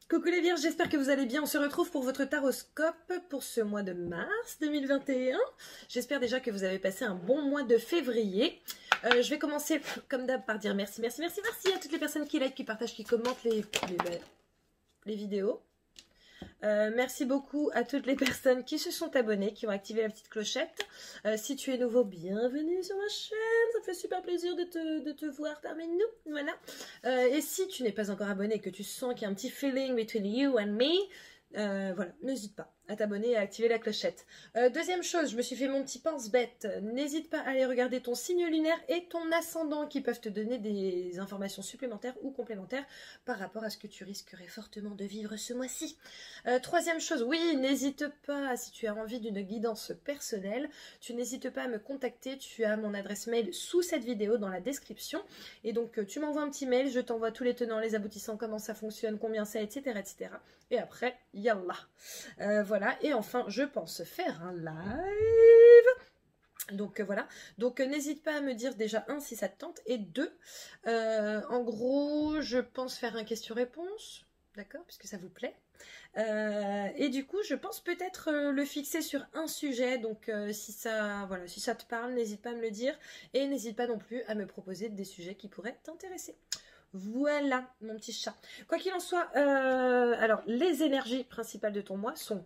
Coucou les vierges, j'espère que vous allez bien. On se retrouve pour votre taroscope pour ce mois de mars 2021. J'espère déjà que vous avez passé un bon mois de février. Je vais commencer comme d'hab par dire merci à toutes les personnes qui like, qui partagent, qui commentent les vidéos. Merci beaucoup à toutes les personnes qui se sont abonnées, qui ont activé la petite clochette. Si tu es nouveau, bienvenue sur ma chaîne. Ça fait super plaisir de te voir parmi nous. Voilà. Et si tu n'es pas encore abonné et que tu sens qu'il y a un petit feeling between you and me, voilà, n'hésite pas à t'abonner et à activer la clochette. Deuxième chose, je me suis fait mon petit pense-bête. N'hésite pas à aller regarder ton signe lunaire et ton ascendant qui peuvent te donner des informations supplémentaires ou complémentaires par rapport à ce que tu risquerais fortement de vivre ce mois-ci. Troisième chose, oui, n'hésite pas, si tu as envie d'une guidance personnelle, tu n'hésites pas à me contacter. Tu as mon adresse mail sous cette vidéo dans la description. Et donc, tu m'envoies un petit mail, je t'envoie tous les tenants, les aboutissants, comment ça fonctionne, combien c'est, etc., etc. Et après, yallah. Voilà, et enfin, je pense faire un live. Donc voilà, donc n'hésite pas à me dire déjà, un, si ça te tente, et deux, en gros, je pense faire un question-réponse, d'accord, puisque ça vous plaît. Et du coup, je pense peut-être le fixer sur un sujet, donc si ça te parle, n'hésite pas à me le dire, et n'hésite pas non plus à me proposer des sujets qui pourraient t'intéresser. Voilà, mon petit chat. Quoi qu'il en soit, alors, les énergies principales de ton mois sont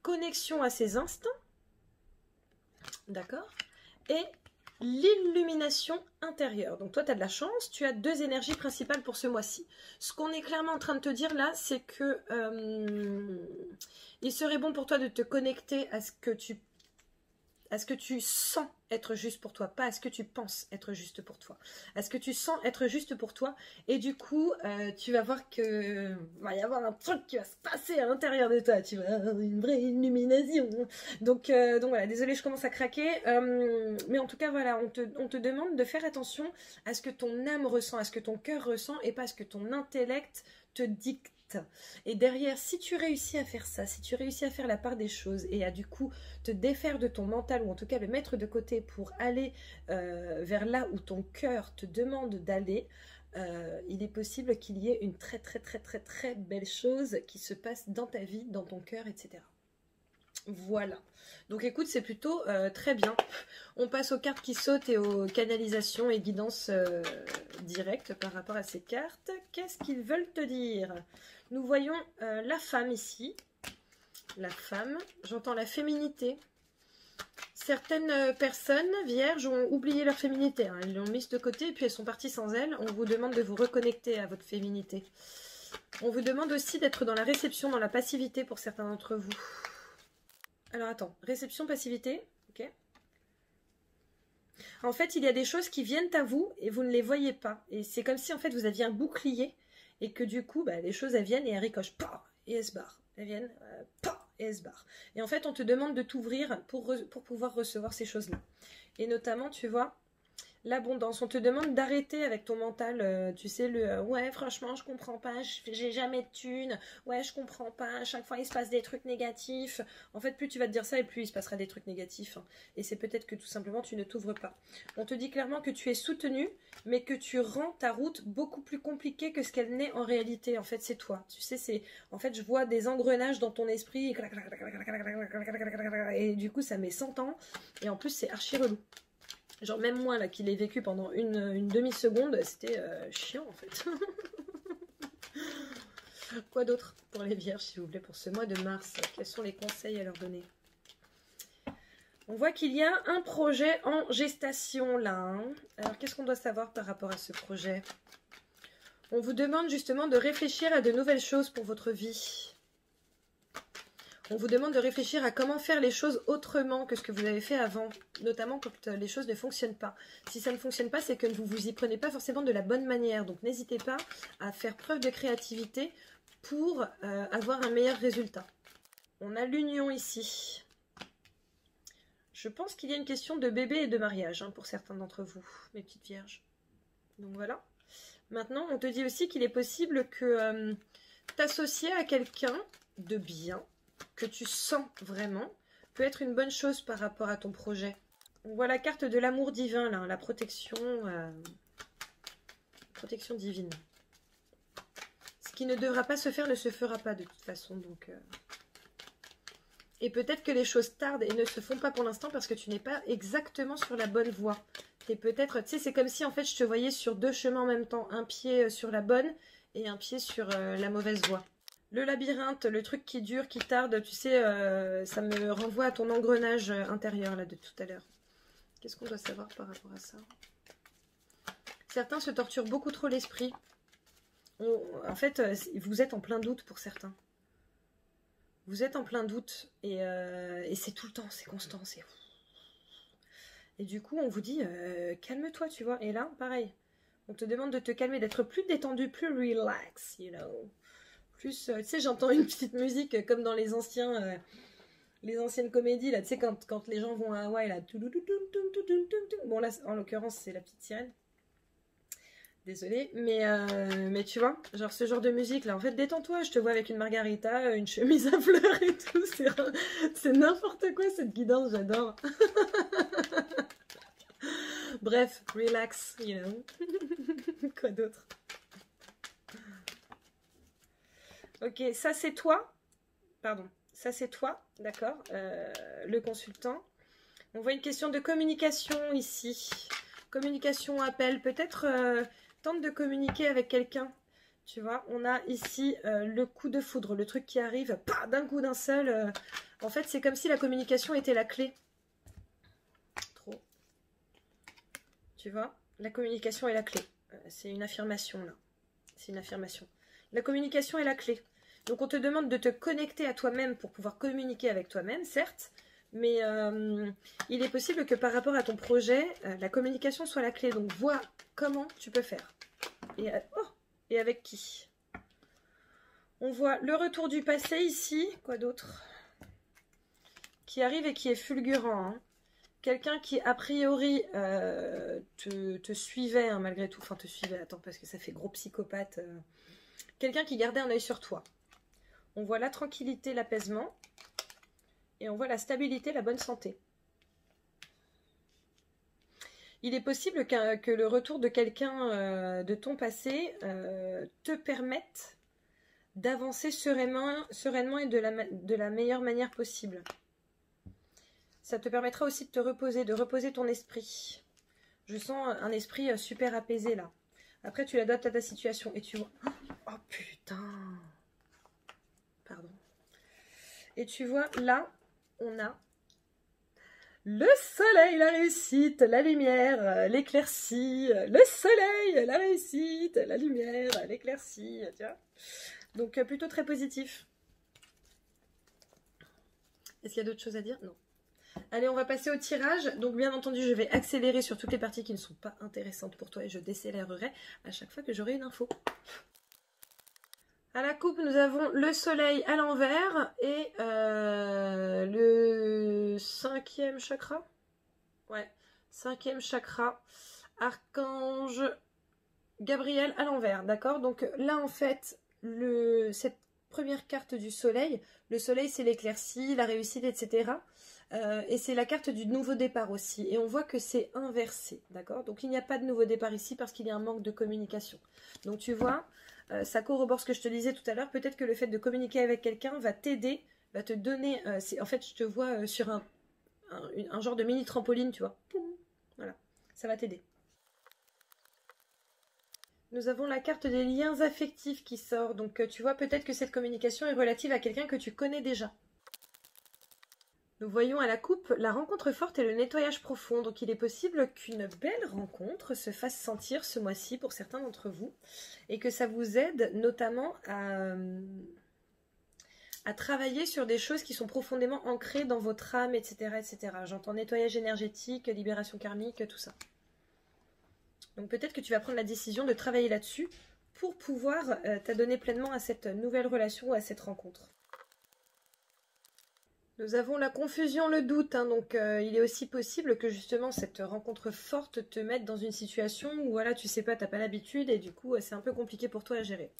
connexion à ses instincts, d'accord, et l'illumination intérieure. Donc toi, tu as de la chance, tu as deux énergies principales pour ce mois-ci. Ce qu'on est clairement en train de te dire là, c'est que il serait bon pour toi de te connecter à ce que tu sens être juste pour toi, pas à ce que tu penses être juste pour toi, à ce que tu sens être juste pour toi, et du coup, tu vas voir que va y avoir un truc qui va se passer à l'intérieur de toi, tu vas avoir une vraie illumination. Donc voilà, désolée, je commence à craquer, mais en tout cas, voilà, on te demande de faire attention à ce que ton âme ressent, à ce que ton cœur ressent, et pas à ce que ton intellect te dicte. Et derrière, si tu réussis à faire ça, si tu réussis à faire la part des choses et à du coup te défaire de ton mental, ou en tout cas le mettre de côté pour aller vers là où ton cœur te demande d'aller, il est possible qu'il y ait une très belle chose qui se passe dans ta vie, dans ton cœur, etc. Voilà. Donc écoute, c'est plutôt très bien. On passe aux cartes qui sautent et aux canalisations et guidances directes par rapport à ces cartes. Qu'est-ce qu'ils veulent te dire? Nous voyons la femme ici. La femme, j'entends la féminité. Certaines personnes vierges ont oublié leur féminité, hein. Elles l'ont mise de côté et puis elles sont parties sans elle. On vous demande de vous reconnecter à votre féminité. On vous demande aussi d'être dans la réception, dans la passivité pour certains d'entre vous. Alors attends, réception, passivité, ok. En fait, il y a des choses qui viennent à vous et vous ne les voyez pas. Et c'est comme si en fait vous aviez un bouclier et que du coup, les choses elles viennent et elles ricochent, et elles se barrent. Elles viennent, et elles se barrent. Et en fait, on te demande de t'ouvrir pour pouvoir recevoir ces choses-là. Et notamment, tu vois, l'abondance. On te demande d'arrêter avec ton mental, tu sais, ouais, franchement, je comprends pas, j'ai jamais de thunes, ouais, je comprends pas, à chaque fois il se passe des trucs négatifs. En fait, plus tu vas te dire ça et plus il se passera des trucs négatifs, hein. Et c'est peut-être que tout simplement tu ne t'ouvres pas. On te dit clairement que tu es soutenu, mais que tu rends ta route beaucoup plus compliquée que ce qu'elle n'est en réalité. En fait, c'est toi. Tu sais, en fait, je vois des engrenages dans ton esprit, et du coup, ça met 100 ans, et en plus, c'est archi relou. Genre même moi là qui l'ai vécu pendant une demi-seconde, c'était chiant en fait. Quoi d'autre pour les vierges s'il vous plaît pour ce mois de mars? Quels sont les conseils à leur donner? On voit qu'il y a un projet en gestation là, hein. Alors qu'est-ce qu'on doit savoir par rapport à ce projet? On vous demande justement de réfléchir à de nouvelles choses pour votre vie. On vous demande de réfléchir à comment faire les choses autrement que ce que vous avez fait avant, notamment quand les choses ne fonctionnent pas. Si ça ne fonctionne pas, c'est que vous vous y prenez pas forcément de la bonne manière. Donc n'hésitez pas à faire preuve de créativité pour avoir un meilleur résultat. On a l'union ici. Je pense qu'il y a une question de bébé et de mariage, hein, pour certains d'entre vous, mes petites vierges. Donc voilà. Maintenant, on te dit aussi qu'il est possible que t'associer à quelqu'un de bien, que tu sens vraiment, peut être une bonne chose par rapport à ton projet. On voit la carte de l'amour divin, là, la protection divine. qui ne devra pas se faire ne se fera pas de toute façon. Donc, Et peut-être que les choses tardent et ne se font pas pour l'instant parce que tu n'es pas exactement sur la bonne voie. T'es peut-être, tu sais, c'est comme si en fait je te voyais sur deux chemins en même temps. Un pied sur la bonne et un pied sur la mauvaise voie. Le labyrinthe, le truc qui dure, qui tarde, tu sais, ça me renvoie à ton engrenage intérieur là de tout à l'heure. Qu'est-ce qu'on doit savoir par rapport à ça? Certains se torturent beaucoup trop l'esprit. En fait, vous êtes en plein doute pour certains. Vous êtes en plein doute et c'est tout le temps, c'est constant, c'est... Et du coup, on vous dit, calme-toi, tu vois. Et là, pareil, on te demande de te calmer, d'être plus détendu, plus relax, you know. Plus, tu sais, j'entends une petite musique comme dans les anciennes comédies, là, tu sais, quand les gens vont à Hawaï, là. Bon, là, en l'occurrence, c'est la petite sirène. Désolée, mais tu vois, genre ce genre de musique là, en fait, détends-toi, je te vois avec une margarita, une chemise à fleurs et tout, c'est n'importe quoi cette guidance, j'adore. Bref, relax, you know. Quoi d'autre? Ok, ça c'est toi, pardon, ça c'est toi, d'accord, le consultant. On voit une question de communication ici, communication, appel, peut-être... tente de communiquer avec quelqu'un, tu vois. On a ici le coup de foudre, le truc qui arrive d'un coup, d'un seul. En fait, c'est comme si la communication était la clé. Trop. Tu vois, la communication est la clé. C'est une affirmation, là. C'est une affirmation. La communication est la clé. Donc, on te demande de te connecter à toi-même pour pouvoir communiquer avec toi-même, certes. Mais il est possible que par rapport à ton projet, la communication soit la clé. Donc, vois comment tu peux faire. Et avec qui? On voit le retour du passé ici. Quoi d'autre? Qui arrive et qui est fulgurant. Hein. Quelqu'un qui, a priori, te suivait, hein, malgré tout. Enfin, te suivait, attends, parce que ça fait gros psychopathe. Quelqu'un qui gardait un œil sur toi. On voit la tranquillité, l'apaisement. Et on voit la stabilité, la bonne santé. Il est possible que le retour de quelqu'un de ton passé te permette d'avancer sereinement et de la meilleure manière possible. Ça te permettra aussi de reposer ton esprit. Je sens un esprit super apaisé là. Après, tu l'adaptes à ta situation et tu vois... Oh putain! Pardon. Et tu vois, là, on a... le soleil, la réussite, la lumière, l'éclaircie, le soleil, la réussite, la lumière, l'éclaircie, tu vois. Donc plutôt très positif. Est-ce qu'il y a d'autres choses à dire? Non. Allez, on va passer au tirage. Donc bien entendu, je vais accélérer sur toutes les parties qui ne sont pas intéressantes pour toi et je décélérerai à chaque fois que j'aurai une info. À la coupe, nous avons le soleil à l'envers et le 5e chakra. Ouais, 5e chakra. Archange Gabriel à l'envers, d'accord? Donc là, en fait, cette première carte du soleil, le soleil, c'est l'éclaircie, la réussite, etc. Et c'est la carte du nouveau départ aussi. Et on voit que c'est inversé, d'accord? Donc il n'y a pas de nouveau départ ici parce qu'il y a un manque de communication. Donc tu vois... ça corrobore ce que je te disais tout à l'heure. Peut-être que le fait de communiquer avec quelqu'un va t'aider, va te donner... en fait, je te vois sur un genre de mini trampoline, tu vois. Voilà, ça va t'aider. Nous avons la carte des liens affectifs qui sort. Donc, tu vois, peut-être que cette communication est relative à quelqu'un que tu connais déjà. Nous voyons à la coupe la rencontre forte et le nettoyage profond. Donc il est possible qu'une belle rencontre se fasse sentir ce mois-ci pour certains d'entre vous. Et que ça vous aide notamment à travailler sur des choses qui sont profondément ancrées dans votre âme, etc. etc. J'entends nettoyage énergétique, libération karmique, tout ça. Donc peut-être que tu vas prendre la décision de travailler là-dessus pour pouvoir t'adonner pleinement à cette nouvelle relation ou à cette rencontre. Nous avons la confusion, le doute, hein, donc il est aussi possible que justement cette rencontre forte te mette dans une situation où voilà, tu sais pas, t'as pas l'habitude et du coup c'est un peu compliqué pour toi à gérer.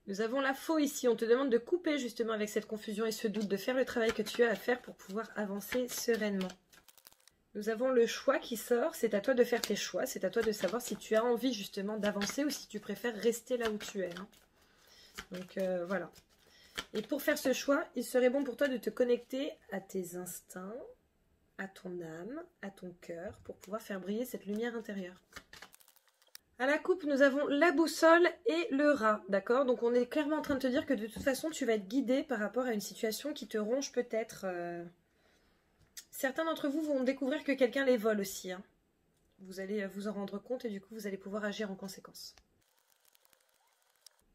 Nous avons la faux ici, on te demande de couper justement avec cette confusion et ce doute, de faire le travail que tu as à faire pour pouvoir avancer sereinement. Nous avons le choix qui sort, c'est à toi de faire tes choix, c'est à toi de savoir si tu as envie justement d'avancer ou si tu préfères rester là où tu es. Hein. Donc voilà. Et pour faire ce choix, il serait bon pour toi de te connecter à tes instincts, à ton âme, à ton cœur, pour pouvoir faire briller cette lumière intérieure. À la coupe, nous avons la boussole et le rat, d'accord? Donc on est clairement en train de te dire que de toute façon, tu vas être guidé par rapport à une situation qui te ronge peut-être. Certains d'entre vous vont découvrir que quelqu'un les vole aussi, hein. Vous allez vous en rendre compte et du coup, vous allez pouvoir agir en conséquence.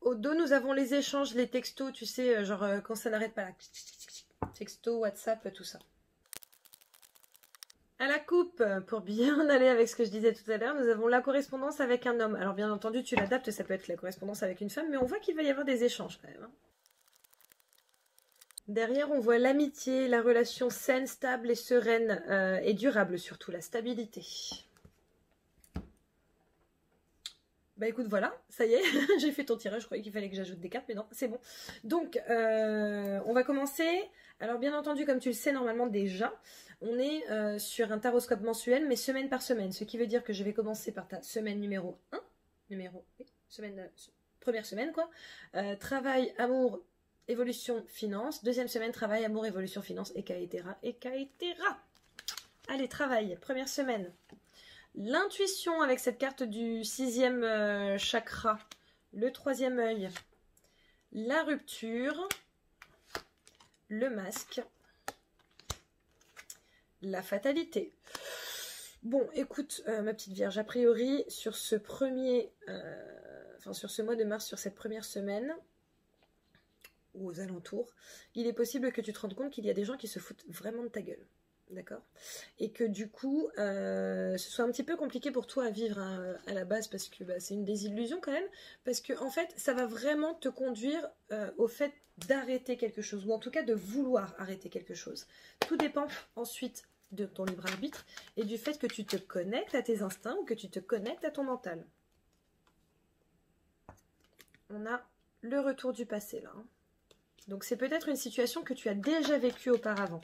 Au dos, nous avons les échanges, les textos, tu sais, genre quand ça n'arrête pas là. Texto, WhatsApp, tout ça. À la coupe, pour bien aller avec ce que je disais tout à l'heure, nous avons la correspondance avec un homme. Alors bien entendu, tu l'adaptes, ça peut être la correspondance avec une femme, mais on voit qu'il va y avoir des échanges quand même, hein. Derrière, on voit l'amitié, la relation saine, stable et sereine, et durable surtout, la stabilité. Bah écoute, voilà, ça y est, j'ai fait ton tirage, je croyais qu'il fallait que j'ajoute des cartes, mais non, c'est bon. Donc, on va commencer. Alors bien entendu, comme tu le sais normalement déjà, on est sur un taroscope mensuel, mais semaine par semaine. Ce qui veut dire que je vais commencer par ta semaine numéro 1. Première semaine, quoi. Travail, amour, évolution, finance. Deuxième semaine, travail, amour, évolution, finance, et caetera, et caetera. Allez, travail, première semaine. L'intuition avec cette carte du 6e chakra, le 3e œil, la rupture, le masque, la fatalité. Bon, écoute, ma petite Vierge, a priori, sur ce sur ce mois de mars, sur cette première semaine, ou aux alentours, il est possible que tu te rendes compte qu'il y a des gens qui se foutent vraiment de ta gueule. D'accord? Et que du coup, ce soit un petit peu compliqué pour toi à vivre à la base parce que c'est une désillusion quand même. Parce que en fait, ça va vraiment te conduire au fait d'arrêter quelque chose. Ou en tout cas de vouloir arrêter quelque chose. Tout dépend ensuite de ton libre arbitre et du fait que tu te connectes à tes instincts ou que tu te connectes à ton mental. On a le retour du passé là, hein. Donc c'est peut-être une situation que tu as déjà vécue auparavant.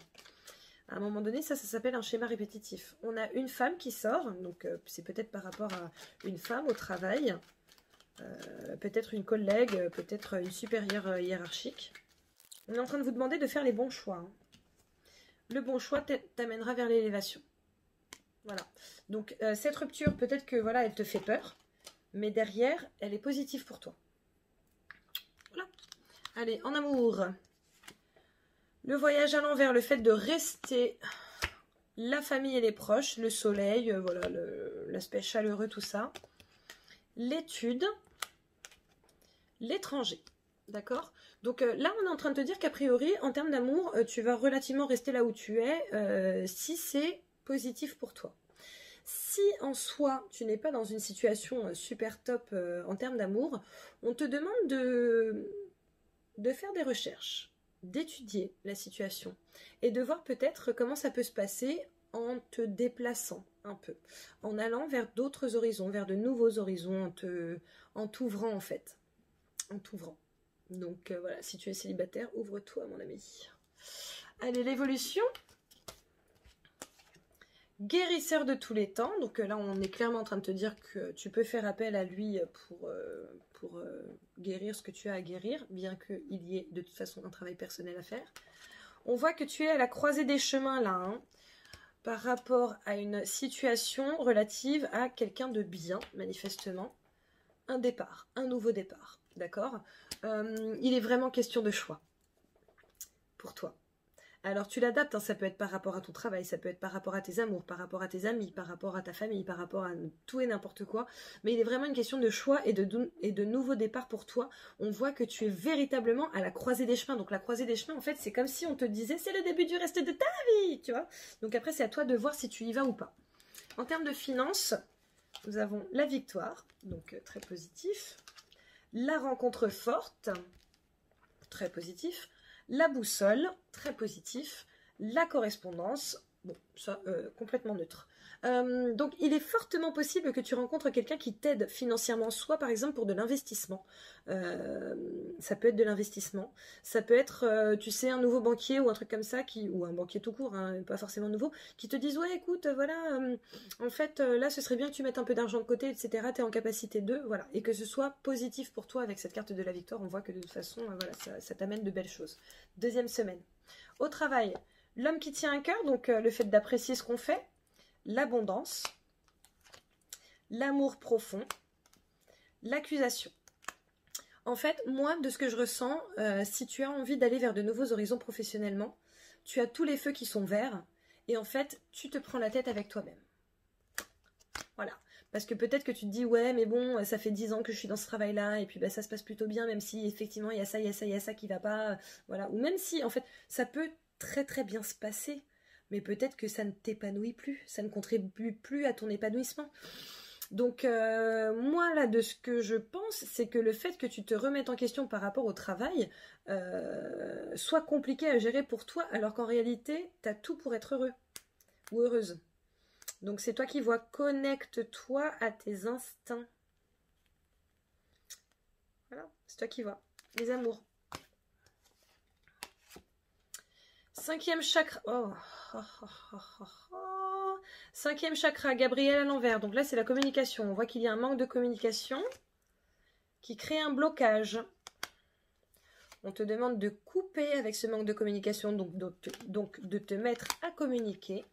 À un moment donné, ça s'appelle un schéma répétitif. On a une femme qui sort, donc c'est peut-être par rapport à une femme au travail, peut-être une collègue, peut-être une supérieure hiérarchique. On est en train de vous demander de faire les bons choix, hein. Le bon choix t'amènera vers l'élévation. Voilà. Donc cette rupture, peut-être que voilà, elle te fait peur, mais derrière, elle est positive pour toi. Voilà. Allez, en amour. Le voyage à l'envers, le fait de rester, la famille et les proches, le soleil, voilà, l'aspect chaleureux, tout ça. L'étude, l'étranger, d'accord? Donc là, on est en train de te dire qu'a priori, en termes d'amour, tu vas relativement rester là où tu es, si c'est positif pour toi. Si en soi, tu n'es pas dans une situation super top en termes d'amour, on te demande de faire des recherches, d'étudier la situation et de voir peut-être comment ça peut se passer en te déplaçant un peu, en allant vers d'autres horizons, vers de nouveaux horizons, en t'ouvrant en fait, en t'ouvrant. Donc voilà, si tu es célibataire, ouvre-toi mon ami. Allez, l'évolution. Guérisseur de tous les temps, donc là on est clairement en train de te dire que tu peux faire appel à lui pour guérir ce que tu as à guérir, bien qu'il y ait de toute façon un travail personnel à faire. On voit que tu es à la croisée des chemins là, hein, par rapport à une situation relative à quelqu'un de bien, manifestement. Un départ, un nouveau départ, d'accord? Il est vraiment question de choix pour toi. Alors tu l'adaptes, hein, ça peut être par rapport à ton travail, ça peut être par rapport à tes amours, par rapport à tes amis, par rapport à ta famille, par rapport à tout et n'importe quoi. Mais il est vraiment une question de choix et de nouveau départ pour toi. On voit que tu es véritablement à la croisée des chemins. Donc la croisée des chemins, en fait, c'est comme si on te disait c'est le début du reste de ta vie, tu vois. Donc après, c'est à toi de voir si tu y vas ou pas. En termes de finances, nous avons la victoire, donc très positif. La rencontre forte, très positif. La boussole, très positif. La correspondance, Bon, ça, complètement neutre. Donc, il est fortement possible que tu rencontres quelqu'un qui t'aide financièrement, soit par exemple pour de l'investissement. Ça peut être de l'investissement. Ça peut être, tu sais, un nouveau banquier ou un truc comme ça, ou un banquier tout court, hein, pas forcément nouveau, qui te disent, ouais, écoute, voilà, en fait, là, ce serait bien que tu mettes un peu d'argent de côté, etc. Tu es en capacité de, voilà. Et que ce soit positif pour toi avec cette carte de la victoire. On voit que de toute façon, voilà, ça t'amène de belles choses. Deuxième semaine. Au travail, l'homme qui tient à cœur, donc le fait d'apprécier ce qu'on fait, l'abondance, l'amour profond, l'accusation. En fait, moi, de ce que je ressens, si tu as envie d'aller vers de nouveaux horizons professionnellement, tu as tous les feux qui sont verts et en fait, tu te prends la tête avec toi-même. Voilà. Parce que peut-être que tu te dis, ouais, mais bon, ça fait 10 ans que je suis dans ce travail-là et puis bah, ça se passe plutôt bien, même si effectivement, il y a ça, il y a ça, il y a ça qui va pas. Voilà. Ou même si, en fait, ça peut très très bien se passer, mais peut-être que ça ne t'épanouit plus, ça ne contribue plus à ton épanouissement. Donc moi là de ce que je pense, c'est que le fait que tu te remettes en question par rapport au travail soit compliqué à gérer pour toi, alors qu'en réalité tu as tout pour être heureux ou heureuse. Donc c'est toi qui vois, connecte-toi à tes instincts. Voilà, c'est toi qui vois. Les amours. Cinquième chakra. Cinquième chakra, Gabriel à l'envers. Donc là, c'est la communication. On voit qu'il y a un manque de communication qui crée un blocage. On te demande de couper avec ce manque de communication, donc de te mettre à communiquer.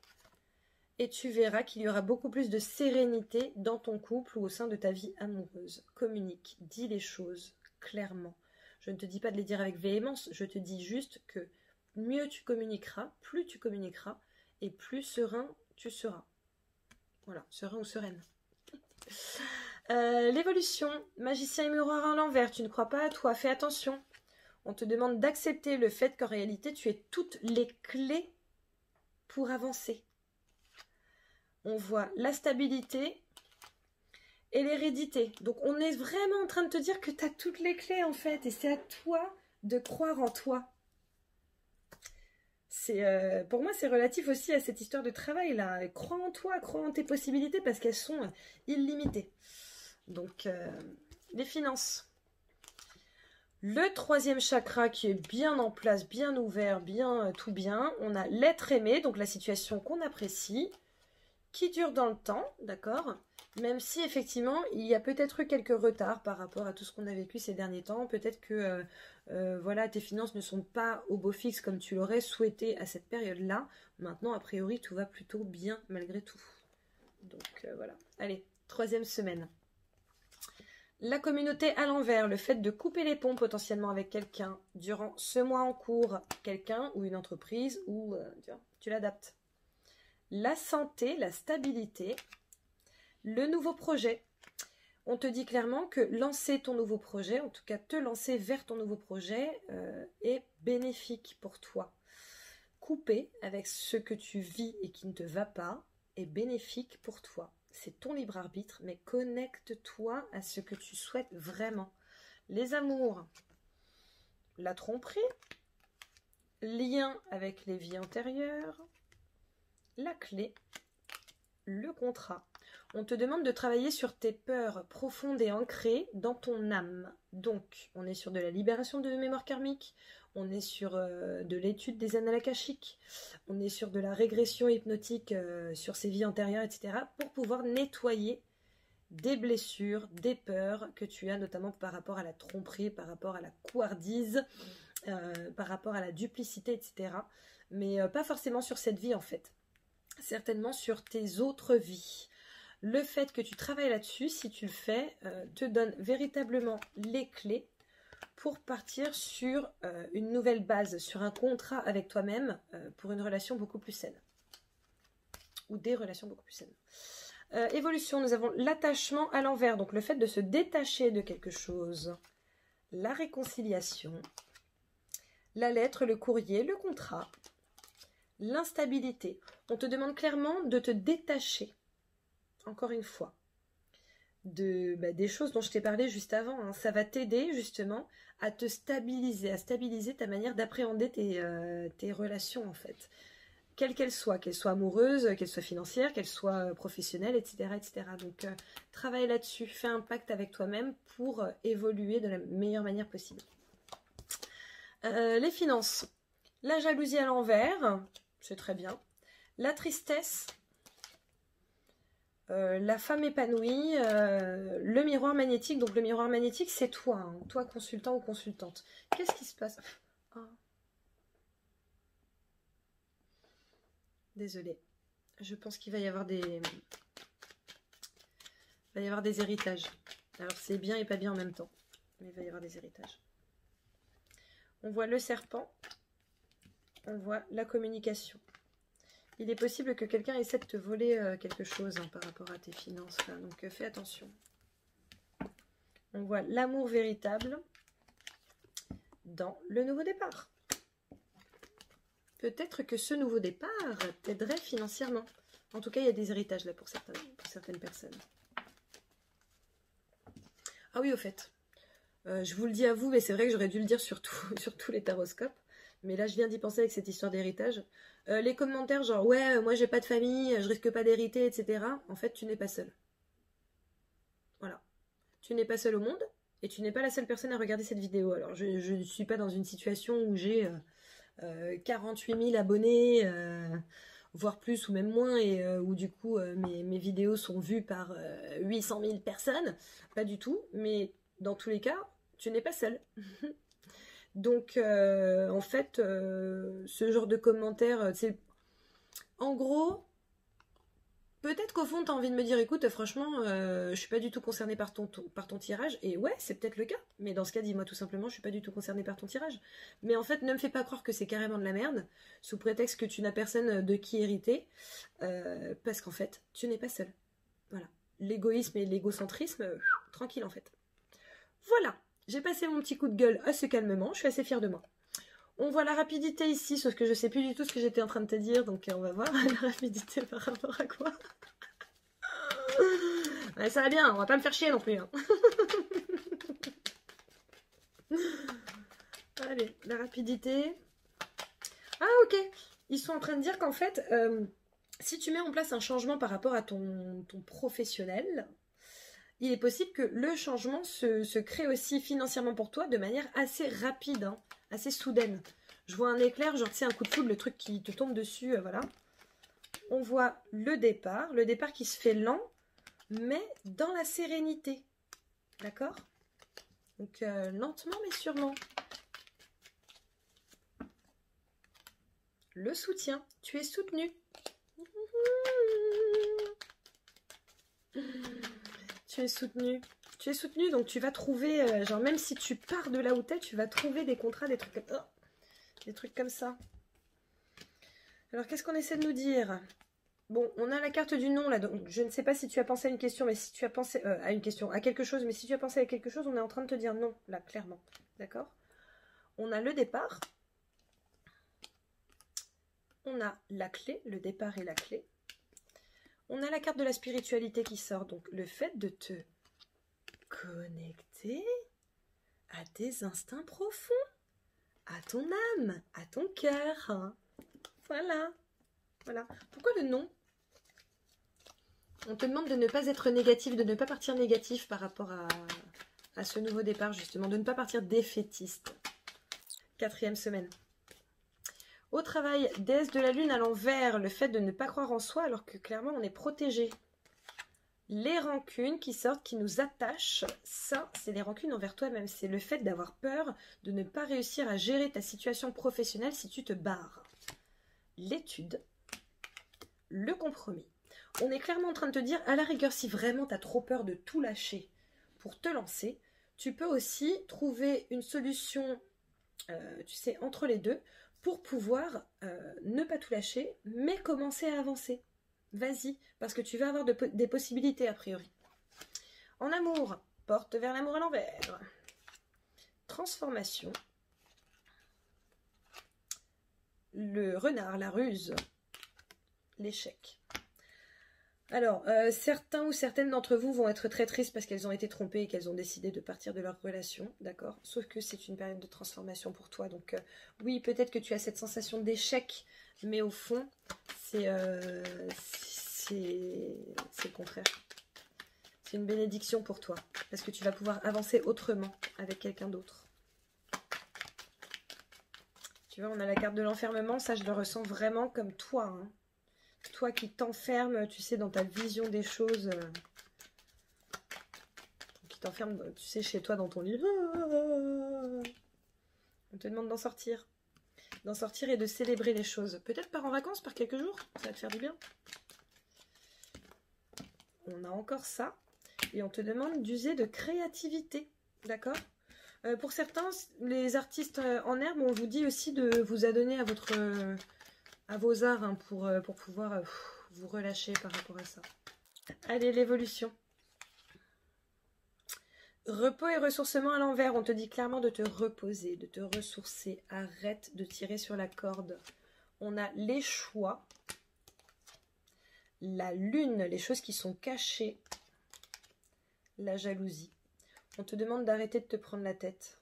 Et tu verras qu'il y aura beaucoup plus de sérénité dans ton couple ou au sein de ta vie amoureuse. Communique, dis les choses clairement. Je ne te dis pas de les dire avec véhémence, je te dis juste que mieux tu communiqueras, plus tu communiqueras, et plus serein tu seras. Voilà, serein ou sereine. L'évolution, magicien et miroir à l'envers, tu ne crois pas à toi, fais attention. On te demande d'accepter le fait qu'en réalité, tu aies toutes les clés pour avancer. On voit la stabilité et l'hérédité. Donc, on est vraiment en train de te dire que tu as toutes les clés, en fait, et c'est à toi de croire en toi. Pour moi, c'est relatif aussi à cette histoire de travail là. Crois en toi, crois en tes possibilités parce qu'elles sont illimitées. Donc, les finances. Le troisième chakra qui est bien en place, bien ouvert, bien tout bien. On a l'être aimé, donc la situation qu'on apprécie, qui dure dans le temps, d'accord ? Même si effectivement, il y a peut-être eu quelques retards par rapport à tout ce qu'on a vécu ces derniers temps. Peut-être que voilà, tes finances ne sont pas au beau fixe comme tu l'aurais souhaité à cette période-là. Maintenant, a priori, tout va plutôt bien malgré tout. Donc voilà. Allez, troisième semaine. La communauté à l'envers, le fait de couper les ponts potentiellement avec quelqu'un durant ce mois en cours, quelqu'un ou une entreprise, ou tu l'adaptes. La santé, la stabilité, le nouveau projet. On te dit clairement que lancer ton nouveau projet, en tout cas te lancer vers ton nouveau projet, est bénéfique pour toi. Couper avec ce que tu vis et qui ne te va pas est bénéfique pour toi. C'est ton libre arbitre, mais connecte-toi à ce que tu souhaites vraiment. Les amours, la tromperie, lien avec les vies antérieures, la clé, le contrat. On te demande de travailler sur tes peurs profondes et ancrées dans ton âme. Donc, on est sur de la libération de mémoire karmique, on est sur de l'étude des annales akashiques, on est sur de la régression hypnotique sur ses vies antérieures, etc. pour pouvoir nettoyer des blessures, des peurs que tu as, notamment par rapport à la tromperie, par rapport à la couardise, par rapport à la duplicité, etc. Mais pas forcément sur cette vie en fait. Certainement sur tes autres vies. Le fait que tu travailles là-dessus, si tu le fais, te donne véritablement les clés pour partir sur une nouvelle base, sur un contrat avec toi-même pour une relation beaucoup plus saine. Ou des relations beaucoup plus saines. Évolution, nous avons l'attachement à l'envers, donc le fait de se détacher de quelque chose. La réconciliation, la lettre, le courrier, le contrat. L'instabilité. On te demande clairement de te détacher, encore une fois, des choses dont je t'ai parlé juste avant. Hein. Ça va t'aider justement à te stabiliser, à stabiliser ta manière d'appréhender tes relations en fait. quelle qu'elle soit amoureuse, qu'elle soit financière, qu'elle soit professionnelle, etc. etc. Donc, travaille là-dessus, fais un pacte avec toi-même pour évoluer de la meilleure manière possible. Les finances. La jalousie à l'envers, c'est très bien. La tristesse, la femme épanouie, le miroir magnétique. Donc le miroir magnétique, c'est toi, hein, toi consultant ou consultante. Qu'est-ce qui se passe? Oh. Désolée. Je pense qu'il va y avoir des héritages. Alors c'est bien et pas bien en même temps, mais il va y avoir des héritages. On voit le serpent, on voit la communication. Il est possible que quelqu'un essaie de te voler quelque chose hein, par rapport à tes finances. Là. Donc fais attention. On voit l'amour véritable dans le nouveau départ. Peut-être que ce nouveau départ t'aiderait financièrement. En tout cas, il y a des héritages là pour certaines personnes. Ah oui, au fait. Je vous le dis à vous, mais c'est vrai que j'aurais dû le dire sur tous les taroscopes. Mais là, je viens d'y penser avec cette histoire d'héritage. Les commentaires genre, ouais, moi j'ai pas de famille, je risque pas d'hériter, etc. En fait, tu n'es pas seul. Voilà. Tu n'es pas seul au monde et tu n'es pas la seule personne à regarder cette vidéo. Alors, je ne suis pas dans une situation où j'ai 48 000 abonnés, voire plus ou même moins, et où du coup, mes vidéos sont vues par 800 000 personnes. Pas du tout, mais dans tous les cas, tu n'es pas seul. Donc, en fait, ce genre de commentaires, c'est... En gros, peut-être qu'au fond, tu as envie de me dire, écoute, franchement, je suis pas du tout concernée par ton tirage. Et ouais, c'est peut-être le cas. Mais dans ce cas, dis-moi tout simplement, je suis pas du tout concernée par ton tirage. Mais en fait, ne me fais pas croire que c'est carrément de la merde, sous prétexte que tu n'as personne de qui hériter. Parce qu'en fait, tu n'es pas seul. Voilà. L'égoïsme et l'égocentrisme, tranquille en fait. Voilà. J'ai passé mon petit coup de gueule assez calmement, je suis assez fière de moi. On voit la rapidité ici, sauf que je sais plus du tout ce que j'étais en train de te dire, donc on va voir la rapidité par rapport à quoi. Ouais, ça va bien, on va pas me faire chier non plus. Hein. Allez, la rapidité. Ah ok, ils sont en train de dire qu'en fait, si tu mets en place un changement par rapport à ton professionnel, il est possible que le changement se crée aussi financièrement pour toi de manière assez rapide, hein, assez soudaine. Je vois un éclair, genre c'est un coup de foudre, le truc qui te tombe dessus, voilà. On voit le départ qui se fait lent, mais dans la sérénité. D'accord? Donc lentement mais sûrement. Le soutien, tu es soutenu. Tu es soutenu. Tu es soutenu, donc tu vas trouver, genre même si tu pars de là où t'es, tu vas trouver des contrats, des trucs comme ça. Alors qu'est-ce qu'on essaie de nous dire? Bon, on a la carte du non là, donc je ne sais pas si tu as pensé à une question, mais si tu as pensé à une question, à quelque chose, mais si tu as pensé à quelque chose, on est en train de te dire non, là, clairement. D'accord? On a le départ. On a la clé, le départ et la clé. On a la carte de la spiritualité qui sort, donc le fait de te connecter à tes instincts profonds, à ton âme, à ton cœur. Hein. Voilà. Voilà. Pourquoi le non? On te demande de ne pas être négatif, de ne pas partir négatif par rapport à ce nouveau départ, justement, de ne pas partir défaitiste. 4e semaine. Au travail, déesse de la lune à l'envers, le fait de ne pas croire en soi alors que clairement on est protégé. Les rancunes qui sortent, qui nous attachent, ça c'est les rancunes envers toi-même. C'est le fait d'avoir peur de ne pas réussir à gérer ta situation professionnelle si tu te barres. L'étude, le compromis. On est clairement en train de te dire, à la rigueur, si vraiment tu as trop peur de tout lâcher pour te lancer, tu peux aussi trouver une solution, tu sais, entre les deux, pour pouvoir ne pas tout lâcher, mais commencer à avancer. Vas-y, parce que tu vas avoir des possibilités a priori. En amour, porte vers l'amour à l'envers. Transformation. Le renard, la ruse. L'échec. Alors, certains ou certaines d'entre vous vont être très tristes parce qu'elles ont été trompées et qu'elles ont décidé de partir de leur relation, d'accord? Sauf que c'est une période de transformation pour toi, donc oui, peut-être que tu as cette sensation d'échec Mais au fond, c'est le contraire. C'est une bénédiction pour toi. Parce que tu vas pouvoir avancer autrement avec quelqu'un d'autre. Tu vois, on a la carte de l'enfermement. Ça, je le ressens vraiment comme toi. Hein. Toi qui t'enfermes, tu sais, dans ta vision des choses. Qui t'enferme, tu sais, chez toi dans ton lit. On te demande d'en sortir. D'en sortir et de célébrer les choses. Peut-être par en vacances, par quelques jours. Ça va te faire du bien. On a encore ça. Et on te demande d'user de créativité. D'accord ? Pour certains, les artistes en herbe, on vous dit aussi de vous adonner à vos arts hein, pour pouvoir vous relâcher par rapport à ça. Allez, l'évolution. Repos et ressourcement à l'envers. On te dit clairement de te reposer, de te ressourcer. Arrête de tirer sur la corde. On a les choix, la lune, les choses qui sont cachées, la jalousie. On te demande d'arrêter de te prendre la tête.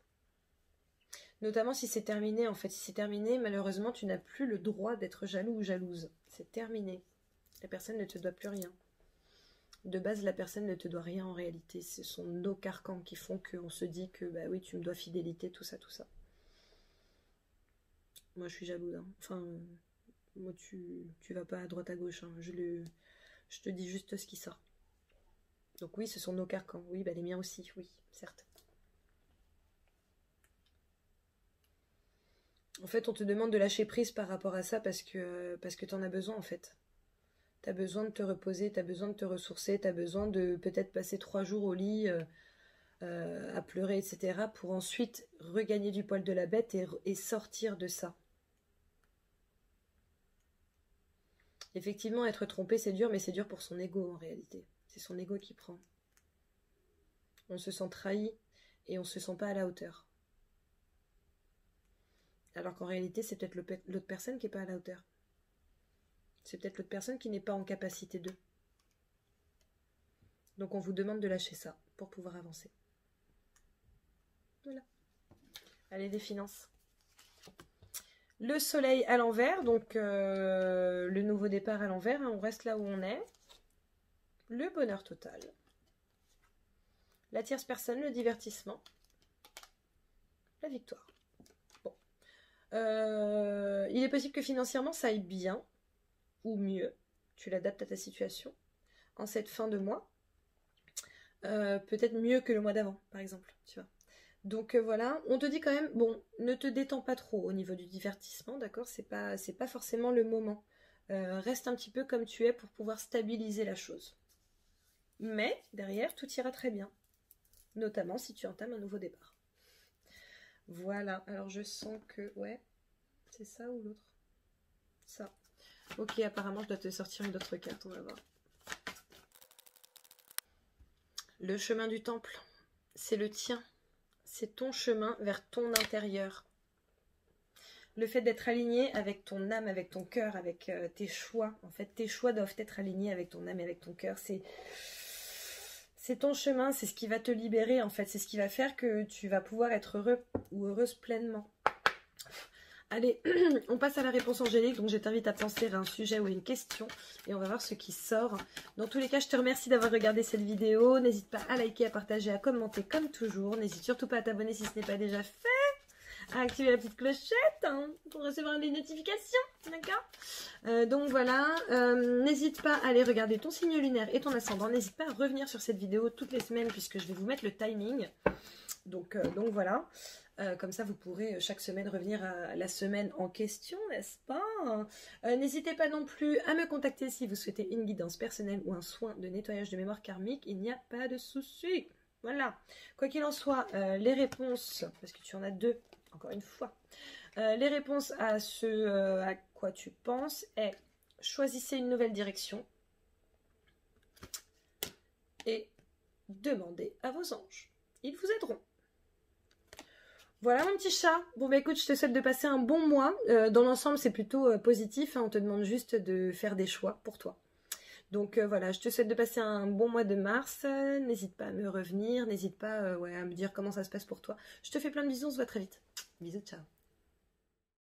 Notamment si c'est terminé, en fait. Si c'est terminé, malheureusement, tu n'as plus le droit d'être jaloux ou jalouse. C'est terminé. La personne ne te doit plus rien. De base, la personne ne te doit rien en réalité. Ce sont nos carcans qui font qu'on se dit que, bah oui, tu me dois fidélité, tout ça, tout ça. Moi, je suis jalouse. Hein. Enfin, moi, tu vas pas à droite à gauche. Hein. Je te dis juste ce qui sort. Donc oui, ce sont nos carcans. Oui, bah les miens aussi, oui, certes. En fait, on te demande de lâcher prise par rapport à ça parce que tu en as besoin, en fait. Tu as besoin de te reposer, tu as besoin de te ressourcer, tu as besoin de peut-être passer 3 jours au lit à pleurer, etc. pour ensuite regagner du poil de la bête et sortir de ça. Effectivement, être trompé, c'est dur, mais c'est dur pour son ego en réalité. C'est son ego qui prend. On se sent trahi et on se sent pas à la hauteur. Alors qu'en réalité, c'est peut-être l'autre personne qui n'est pas à la hauteur. C'est peut-être l'autre personne qui n'est pas en capacité d'eux. Donc on vous demande de lâcher ça pour pouvoir avancer. Voilà. Allez, les finances. Le soleil à l'envers, donc le nouveau départ à l'envers, hein, on reste là où on est. Le bonheur total. La tierce personne, le divertissement. La victoire. Bon. Il est possible que financièrement ça aille bien, ou mieux. Tu l'adaptes à ta situation. En cette fin de mois. Peut-être mieux que le mois d'avant, par exemple, tu vois. Donc voilà, on te dit quand même, bon, ne te détends pas trop au niveau du divertissement, d'accord, c'est pas forcément le moment. Reste un petit peu comme tu es pour pouvoir stabiliser la chose. Mais derrière, tout ira très bien. Notamment si tu entames un nouveau départ. Voilà, alors je sens que, ouais, c'est ça ou l'autre? Ça. Ok, apparemment je dois te sortir une autre carte, on va voir. Le chemin du temple, c'est le tien. C'est ton chemin vers ton intérieur. Le fait d'être aligné avec ton âme, avec ton cœur, avec tes choix. En fait, tes choix doivent être alignés avec ton âme et avec ton cœur. C'est ton chemin, c'est ce qui va te libérer, en fait. C'est ce qui va faire que tu vas pouvoir être heureux ou heureuse pleinement. Allez, on passe à la réponse angélique. Donc, je t'invite à penser à un sujet ou une question. Et on va voir ce qui sort. Dans tous les cas, je te remercie d'avoir regardé cette vidéo. N'hésite pas à liker, à partager, à commenter comme toujours. N'hésite surtout pas à t'abonner si ce n'est pas déjà fait. À activer la petite clochette hein, pour recevoir les notifications. D'accord donc voilà. N'hésite pas à aller regarder ton signe lunaire et ton ascendant. N'hésite pas à revenir sur cette vidéo toutes les semaines puisque je vais vous mettre le timing. Donc voilà. Comme ça, vous pourrez chaque semaine revenir à la semaine en question, n'est-ce pas? N'hésitez pas non plus à me contacter si vous souhaitez une guidance personnelle ou un soin de nettoyage de mémoire karmique. Il n'y a pas de souci. Voilà. Quoi qu'il en soit, les réponses, parce que tu en as deux, encore une fois, les réponses à ce à quoi tu penses est choisissez une nouvelle direction et demandez à vos anges. Ils vous aideront. Voilà mon petit chat. Bon bah écoute, je te souhaite de passer un bon mois. Dans l'ensemble, c'est plutôt positif. Hein, on te demande juste de faire des choix pour toi. Donc voilà, je te souhaite de passer un bon mois de mars. N'hésite pas à me revenir. N'hésite pas à me dire comment ça se passe pour toi. Je te fais plein de bisous. On se voit très vite. Bisous, ciao.